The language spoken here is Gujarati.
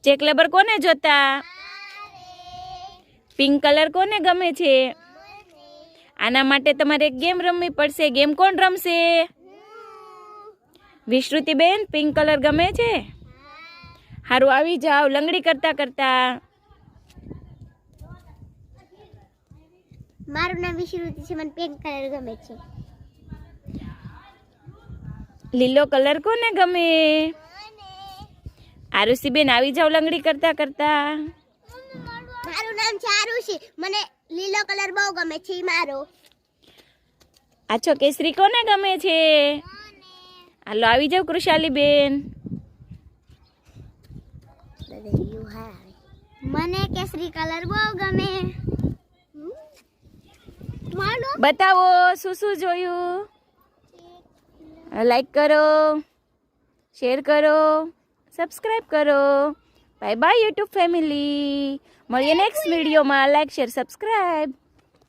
ચેક લેબર કોને જોતા? પિંક કલર કોને ગમે છે? આના માટે તમારે એક ગેમ રમવી પડશે. ગેમ કોણ રમશે? વિશ્રુતિબેન, પિંક કલર ગમે છે? હારું, આવી જાઓ લંગડી કરતા કરતા. મારું નામ વિશ્રુતિ છે, મને પિંક કલર ગમે છે. લીલો કલર કોને ગમે? આરુષિબેન, આવી જાઓ લંગડી કરતા કરતા. મારું નામ છે આરુષિ, મને લીલો કલર બહુ ગમે છે. મારો આછો કેસરી કોને ગમે છે? હાલો આવી જાઓ કૃષાલીબેન. મને કેસરી કલર બહુ ગમે. બતાવો શું શું જોયું. લાઈક કરો, શેર કરો, સબસ્ક્રાઈબ કરો. Bye bye YouTube family. મળીએ નેક્સ્ટ વિડીયોમાં. Like, share, subscribe.